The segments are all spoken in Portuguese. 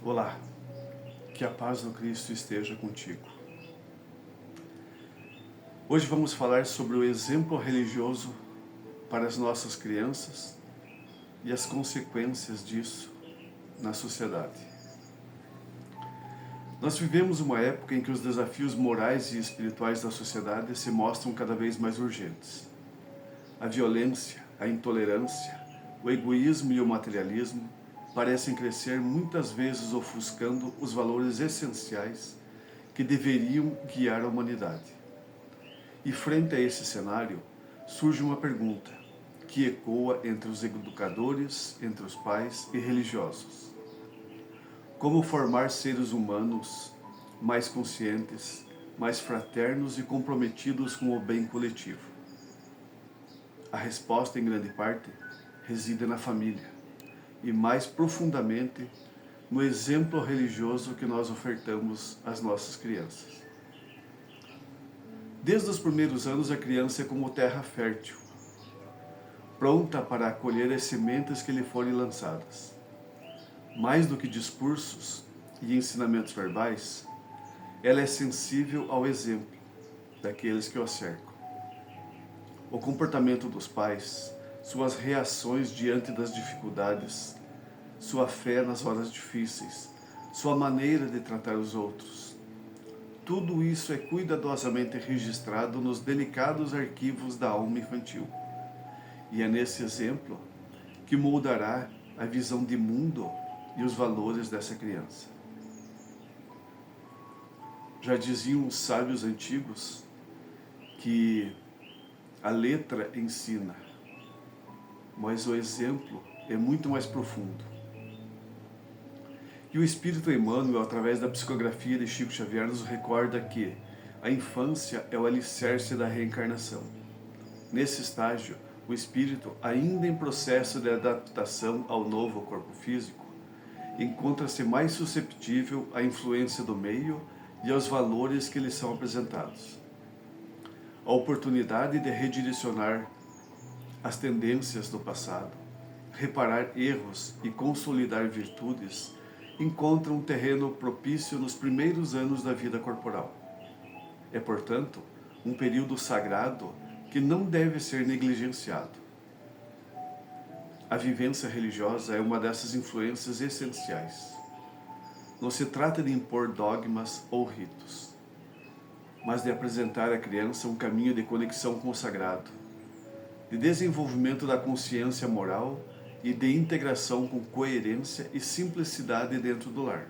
Olá, que a paz do Cristo esteja contigo. Hoje vamos falar sobre o exemplo religioso para as nossas crianças e as consequências disso na sociedade. Nós vivemos uma época em que os desafios morais e espirituais da sociedade se mostram cada vez mais urgentes. A violência, a intolerância, o egoísmo e o materialismo parecem crescer, muitas vezes ofuscando os valores essenciais que deveriam guiar a humanidade. E frente a esse cenário, surge uma pergunta que ecoa entre os educadores, entre os pais e religiosos. Como formar seres humanos mais conscientes, mais fraternos e comprometidos com o bem coletivo? A resposta, em grande parte, reside na família e, mais profundamente, no exemplo religioso que nós ofertamos às nossas crianças. Desde os primeiros anos, a criança é como terra fértil, pronta para acolher as sementes que lhe forem lançadas. Mais do que discursos e ensinamentos verbais, ela é sensível ao exemplo daqueles que o cercam. O comportamento dos pais, suas reações diante das dificuldades, sua fé nas horas difíceis, sua maneira de tratar os outros, tudo isso é cuidadosamente registrado nos delicados arquivos da alma infantil. E é nesse exemplo que moldará a visão de mundo e os valores dessa criança. Já diziam os sábios antigos que a letra ensina, mas o exemplo é muito mais profundo. E o Espírito Emmanuel, através da psicografia de Chico Xavier, nos recorda que a infância é o alicerce da reencarnação. Nesse estágio, o espírito, ainda em processo de adaptação ao novo corpo físico, encontra-se mais susceptível à influência do meio e aos valores que lhe são apresentados. A oportunidade de redirecionar as tendências do passado, reparar erros e consolidar virtudes encontra um terreno propício nos primeiros anos da vida corporal. É, portanto, um período sagrado que não deve ser negligenciado. A vivência religiosa é uma dessas influências essenciais. Não se trata de impor dogmas ou ritos, mas de apresentar à criança um caminho de conexão com o sagrado, de desenvolvimento da consciência moral e de integração com coerência e simplicidade dentro do lar.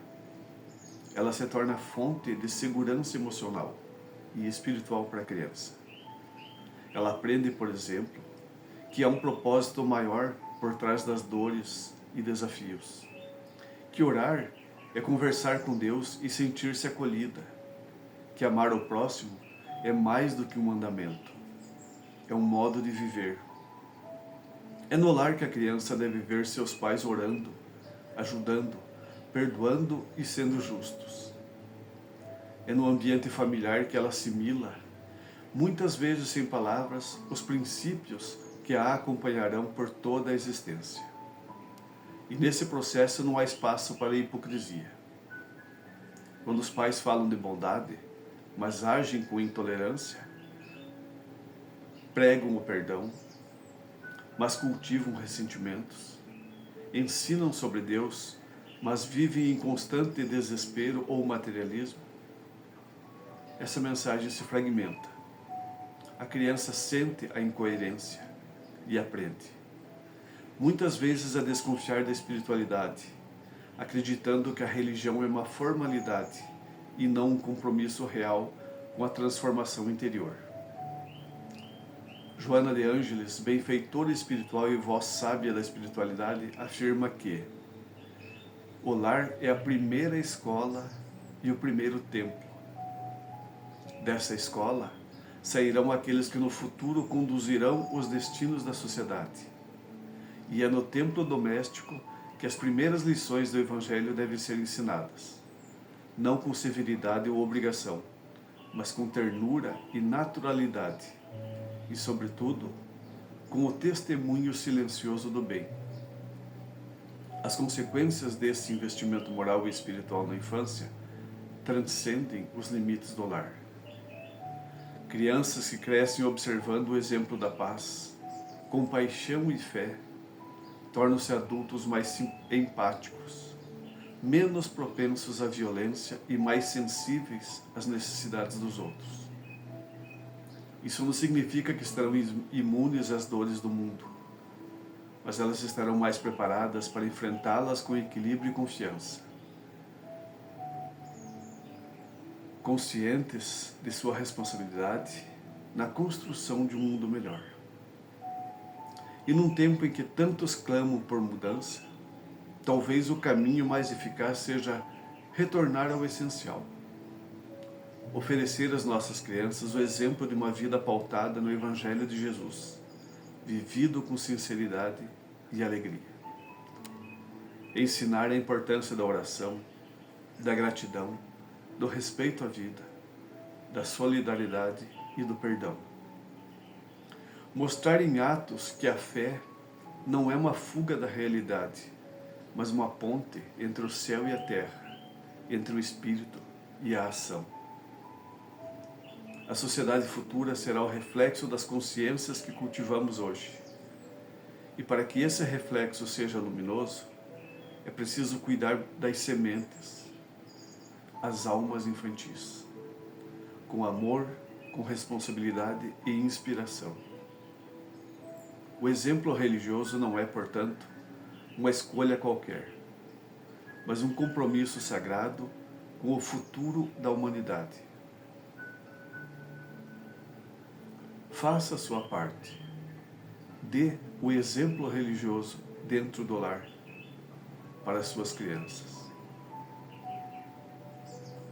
Ela se torna fonte de segurança emocional e espiritual para a criança. Ela aprende, por exemplo, que há um propósito maior por trás das dores e desafios. Que orar é conversar com Deus e sentir-se acolhida. Que amar o próximo é mais do que um mandamento. É um modo de viver. É no lar que a criança deve ver seus pais orando, ajudando, perdoando e sendo justos. É no ambiente familiar que ela assimila, muitas vezes sem palavras, os princípios que a acompanharão por toda a existência. E nesse processo não há espaço para a hipocrisia. Quando os pais falam de bondade, mas agem com intolerância, pregam o perdão, mas cultivam ressentimentos, ensinam sobre Deus, mas vivem em constante desespero ou materialismo, essa mensagem se fragmenta. A criança sente a incoerência e aprende. Muitas vezes a desconfiar da espiritualidade, acreditando que a religião é uma formalidade e não um compromisso real com a transformação interior. Joana de Ângeles, benfeitora espiritual e voz sábia da espiritualidade, afirma que o lar é a primeira escola e o primeiro templo. Dessa escola sairão aqueles que no futuro conduzirão os destinos da sociedade. E é no templo doméstico que as primeiras lições do Evangelho devem ser ensinadas, não com severidade ou obrigação, mas com ternura e naturalidade, e, sobretudo, com o testemunho silencioso do bem. As consequências desse investimento moral e espiritual na infância transcendem os limites do lar. Crianças que crescem observando o exemplo da paz, compaixão e fé, tornam-se adultos mais empáticos, menos propensos à violência e mais sensíveis às necessidades dos outros. Isso não significa que estarão imunes às dores do mundo, mas elas estarão mais preparadas para enfrentá-las com equilíbrio e confiança, conscientes de sua responsabilidade na construção de um mundo melhor. E num tempo em que tantos clamam por mudança, talvez o caminho mais eficaz seja retornar ao essencial. Oferecer às nossas crianças o exemplo de uma vida pautada no Evangelho de Jesus, vivido com sinceridade e alegria. Ensinar a importância da oração, da gratidão, do respeito à vida, da solidariedade e do perdão. Mostrar em atos que a fé não é uma fuga da realidade, mas uma ponte entre o céu e a terra, entre o espírito e a ação. A sociedade futura será o reflexo das consciências que cultivamos hoje. E para que esse reflexo seja luminoso, é preciso cuidar das sementes, as almas infantis, com amor, com responsabilidade e inspiração. O exemplo religioso não é, portanto, uma escolha qualquer, mas um compromisso sagrado com o futuro da humanidade. Faça a sua parte. Dê o exemplo religioso dentro do lar para as suas crianças.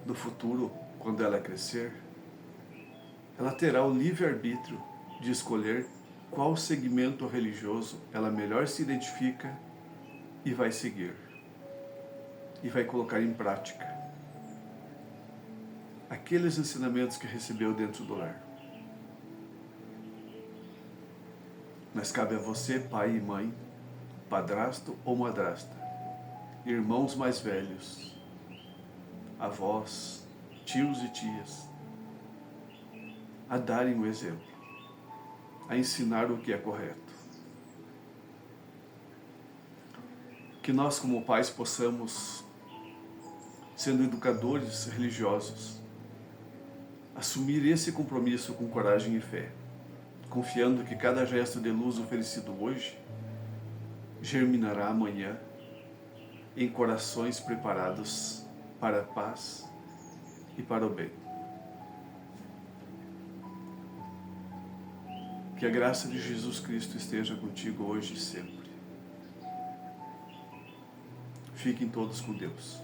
No futuro, quando ela crescer, ela terá o livre-arbítrio de escolher qual segmento religioso ela melhor se identifica e vai seguir, e vai colocar em prática aqueles ensinamentos que recebeu dentro do lar. Mas cabe a você, pai e mãe, padrasto ou madrasta, irmãos mais velhos, avós, tios e tias, a darem o exemplo, a ensinar o que é correto. Que nós, como pais, possamos, sendo educadores religiosos, assumir esse compromisso com coragem e fé, confiando que cada gesto de luz oferecido hoje germinará amanhã em corações preparados para a paz e para o bem. Que a graça de Jesus Cristo esteja contigo hoje e sempre. Fiquem todos com Deus.